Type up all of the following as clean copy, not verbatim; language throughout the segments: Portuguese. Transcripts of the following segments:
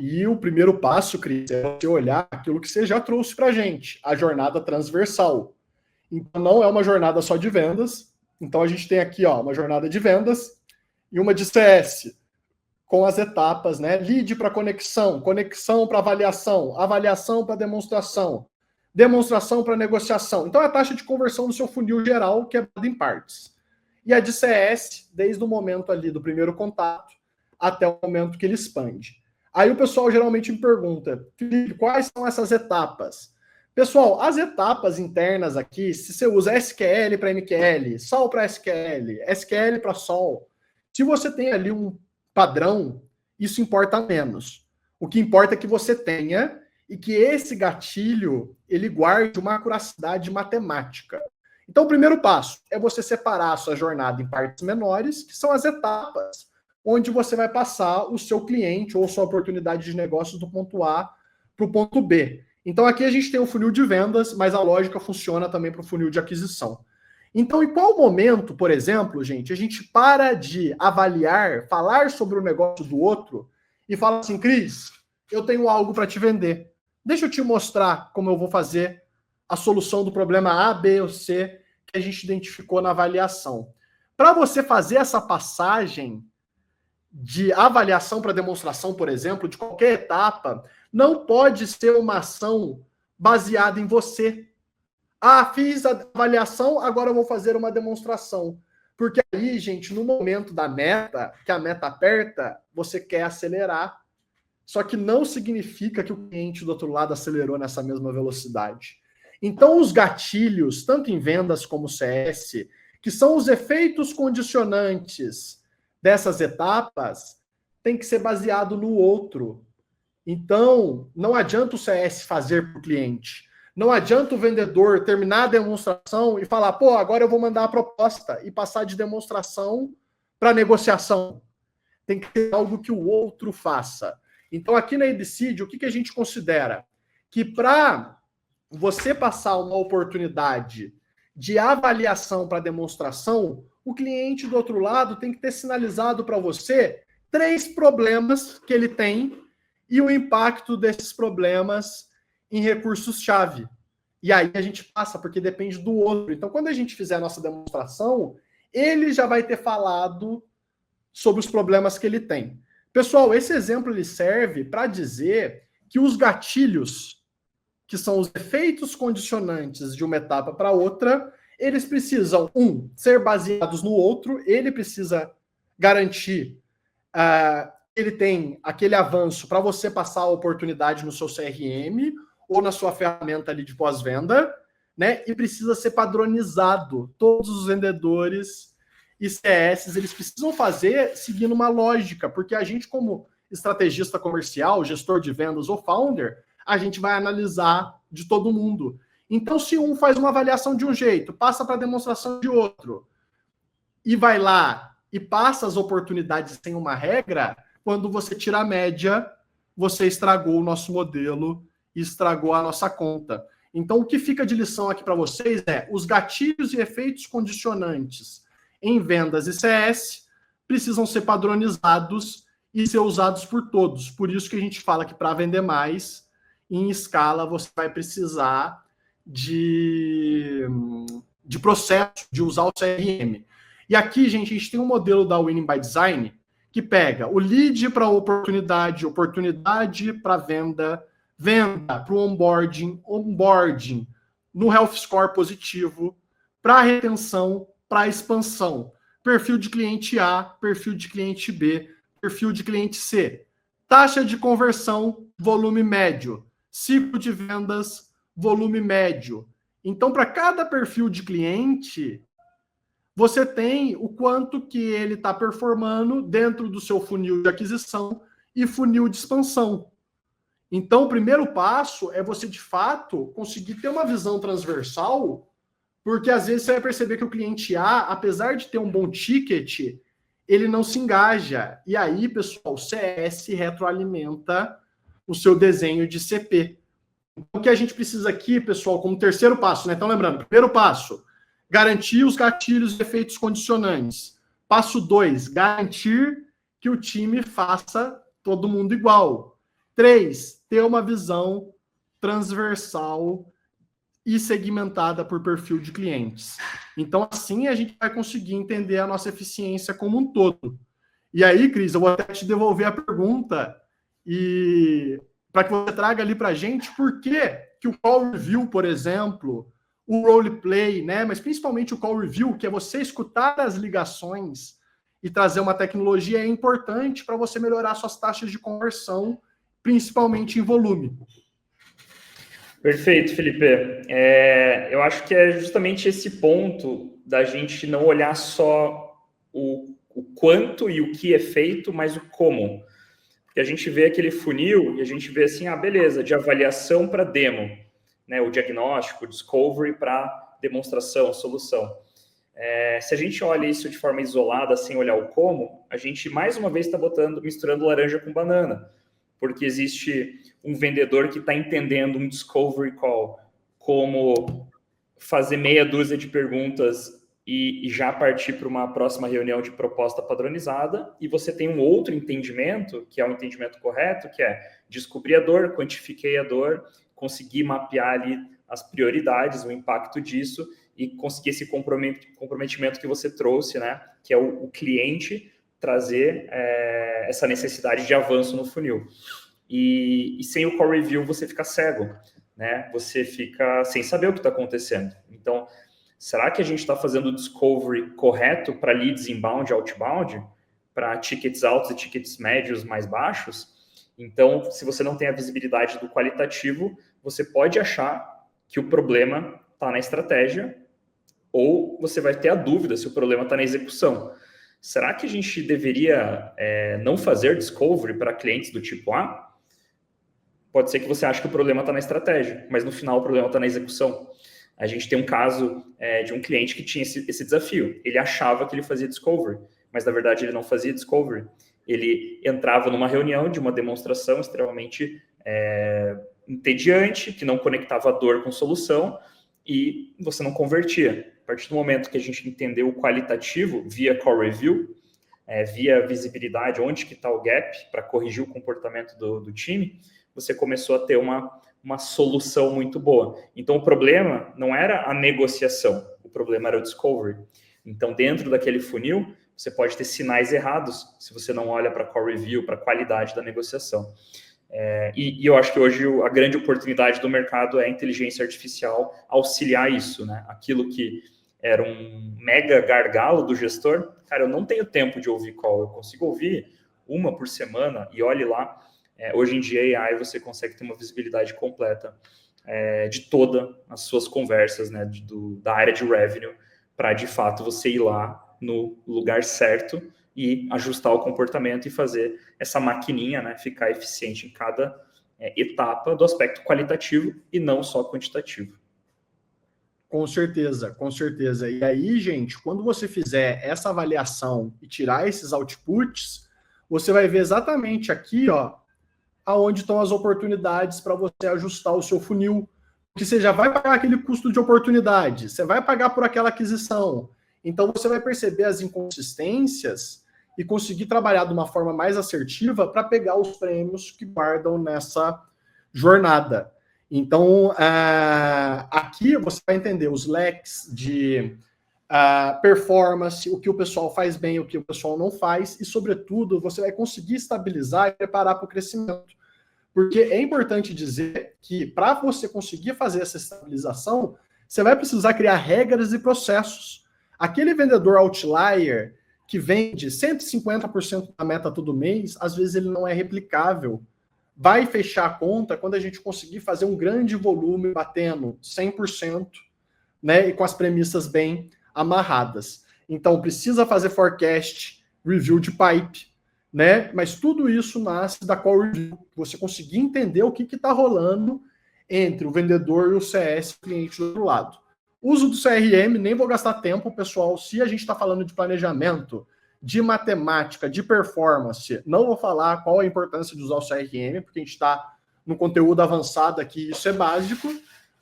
e o primeiro passo, Cris, é você olhar aquilo que você já trouxe para a gente, a jornada transversal. Então, não é uma jornada só de vendas. Então, a gente tem aqui uma jornada de vendas e uma de CS, com as etapas, né? Lead para conexão, conexão para avaliação, avaliação para demonstração, demonstração para negociação. Então, é a taxa de conversão do seu funil geral, que é dada em partes. E a de CS, desde o momento ali do primeiro contato até o momento que ele expande. Aí o pessoal geralmente me pergunta, Felipe, quais são essas etapas? Pessoal, as etapas internas aqui, se você usa SQL para MQL, SOL para SQL, SQL para SOL, se você tem ali um padrão, isso importa menos. O que importa é que você tenha e que esse gatilho ele guarde uma acuracidade matemática. Então, o primeiro passo é você separar a sua jornada em partes menores, que são as etapas onde você vai passar o seu cliente ou sua oportunidade de negócios do ponto A para o ponto B. Então, aqui a gente tem o funil de vendas, mas a lógica funciona também para o funil de aquisição. Então, em qual momento, por exemplo, gente, a gente para de avaliar, falar sobre o negócio do outro e fala assim, Cris, eu tenho algo para te vender. Deixa eu te mostrar como eu vou fazer a solução do problema A, B ou C que a gente identificou na avaliação. Para você fazer essa passagem de avaliação para demonstração, por exemplo, de qualquer etapa, não pode ser uma ação baseada em você. Ah, fiz a avaliação, agora eu vou fazer uma demonstração. Porque aí, gente, no momento da meta, que a meta aperta, você quer acelerar. Só que não significa que o cliente do outro lado acelerou nessa mesma velocidade. Então, os gatilhos, tanto em vendas como CS, que são os efeitos condicionantes dessas etapas, tem que ser baseado no outro. Então, não adianta o CS fazer para o cliente. Não adianta o vendedor terminar a demonstração e falar, pô, agora eu vou mandar a proposta e passar de demonstração para negociação. Tem que ser algo que o outro faça. Então, aqui na Ebicid, o que a gente considera? Que para você passar uma oportunidade de avaliação para demonstração, o cliente do outro lado tem que ter sinalizado para você 3 problemas que ele tem e o impacto desses problemas em recursos-chave. E aí a gente passa, porque depende do outro. Então, quando a gente fizer a nossa demonstração, ele já vai ter falado sobre os problemas que ele tem. Pessoal, esse exemplo ele serve para dizer que os gatilhos, que são os efeitos condicionantes de uma etapa para outra, eles precisam, ser baseados no outro, ele precisa garantir ele tem aquele avanço para você passar a oportunidade no seu CRM ou na sua ferramenta ali de pós-venda, né? E precisa ser padronizado. Todos os vendedores e CS, eles precisam fazer seguindo uma lógica, porque a gente, como estrategista comercial, gestor de vendas ou founder, a gente vai analisar de todo mundo. Então, se um faz uma avaliação de um jeito, passa para a demonstração de outro, e vai lá e passa as oportunidades sem uma regra, quando você tira a média, você estragou o nosso modelo e estragou a nossa conta. Então, o que fica de lição aqui para vocês é os gatilhos e efeitos condicionantes em vendas e CS precisam ser padronizados e ser usados por todos. Por isso que a gente fala que para vender mais, em escala, você vai precisar de processo, de usar o CRM. E aqui, gente, a gente tem um modelo da Winning by Design que pega o lead para oportunidade, oportunidade para venda, venda para o onboarding, onboarding no health score positivo, para retenção, para expansão. Perfil de cliente A, perfil de cliente B, perfil de cliente C. Taxa de conversão, volume médio. Ciclo de vendas, volume médio. Então, para cada perfil de cliente, você tem o quanto que ele está performando dentro do seu funil de aquisição e funil de expansão. Então, o primeiro passo é você, de fato, conseguir ter uma visão transversal, porque às vezes você vai perceber que o cliente A, apesar de ter um bom ticket, ele não se engaja. E aí, pessoal, o CS retroalimenta o seu desenho de CP. Então, o que a gente precisa aqui, pessoal, como terceiro passo, né? Então, lembrando, primeiro passo, garantir os gatilhos e efeitos condicionantes. Passo 2, garantir que o time faça todo mundo igual. 3, ter uma visão transversal e segmentada por perfil de clientes. Então, assim, a gente vai conseguir entender a nossa eficiência como um todo. E aí, Cris, eu vou até te devolver a pergunta e para que você traga ali para a gente por que o call review, por exemplo, o roleplay, né? Mas principalmente o call review, que é você escutar as ligações e trazer uma tecnologia, é importante para você melhorar suas taxas de conversão, principalmente em volume. Perfeito, Felipe. Eu acho que é justamente esse ponto da gente não olhar só o quanto e o que é feito, mas o como. Porque a gente vê aquele funil e a gente vê assim, beleza, de avaliação para demo, né? O diagnóstico, o discovery para demonstração, solução. Se a gente olha isso de forma isolada, sem olhar o como, a gente mais uma vez está misturando laranja com banana. Porque existe um vendedor que está entendendo um discovery call como fazer meia dúzia de perguntas e já partir para uma próxima reunião de proposta padronizada, e você tem um outro entendimento, que é o entendimento correto, que é descobrir a dor, quantifiquei a dor, conseguir mapear ali as prioridades, o impacto disso, e conseguir esse comprometimento que você trouxe, né, que é o cliente trazer essa necessidade de avanço no funil. E sem o core review você fica cego, né? Você fica sem saber o que está acontecendo. Então, será que a gente está fazendo o discovery correto para leads inbound e outbound, para tickets altos e tickets médios mais baixos? Então, se você não tem a visibilidade do qualitativo, você pode achar que o problema está na estratégia, ou você vai ter a dúvida se o problema está na execução. Será que a gente deveria não fazer discovery para clientes do tipo A? Pode ser que você ache que o problema está na estratégia, mas no final o problema está na execução. A gente tem um caso de um cliente que tinha esse desafio. Ele achava que ele fazia discovery, mas na verdade ele não fazia discovery. Ele entrava numa reunião de uma demonstração extremamente entediante, que não conectava a dor com solução, e você não convertia. A partir do momento que a gente entendeu o qualitativo via core review, via visibilidade, onde que está o gap para corrigir o comportamento do time, você começou a ter uma solução muito boa. Então, o problema não era a negociação, o problema era o discovery. Então, dentro daquele funil, você pode ter sinais errados se você não olha para core review, para a qualidade da negociação. E eu acho que hoje a grande oportunidade do mercado é a inteligência artificial auxiliar isso, né? Aquilo que era um mega gargalo do gestor, cara, eu não tenho tempo de ouvir call, eu consigo ouvir uma por semana e olhe lá. Hoje em dia, AI, você consegue ter uma visibilidade completa de todas as suas conversas, né, da área de revenue, para, de fato, você ir lá no lugar certo e ajustar o comportamento e fazer essa maquininha, né, ficar eficiente em cada etapa do aspecto qualitativo e não só quantitativo. Com certeza, com certeza. E aí, gente, quando você fizer essa avaliação e tirar esses outputs, você vai ver exatamente aqui, aonde estão as oportunidades para você ajustar o seu funil, porque você já vai pagar aquele custo de oportunidade, você vai pagar por aquela aquisição. Então, você vai perceber as inconsistências e conseguir trabalhar de uma forma mais assertiva para pegar os prêmios que guardam nessa jornada. Então, aqui você vai entender os leques de performance, o que o pessoal faz bem, o que o pessoal não faz, e, sobretudo, você vai conseguir estabilizar e preparar para o crescimento. Porque é importante dizer que, para você conseguir fazer essa estabilização, você vai precisar criar regras e processos. Aquele vendedor outlier que vende 150% da meta todo mês, às vezes ele não é replicável. Vai fechar a conta quando a gente conseguir fazer um grande volume batendo 100%, né, e com as premissas bem amarradas. Então, precisa fazer forecast, review de pipe, né? Mas tudo isso nasce da core review. Você conseguir entender o que está rolando entre o vendedor e o CS, o cliente do outro lado. Uso do CRM, nem vou gastar tempo, pessoal. Se a gente está falando de planejamento, de matemática, de performance, não vou falar qual a importância de usar o CRM, porque a gente está no conteúdo avançado aqui, isso é básico.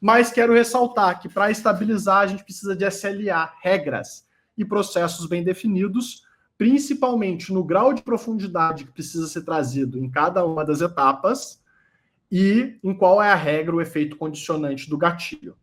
Mas quero ressaltar que para estabilizar a gente precisa de SLA, regras e processos bem definidos, principalmente no grau de profundidade que precisa ser trazido em cada uma das etapas, e em qual é a regra, o efeito condicionante do gatilho.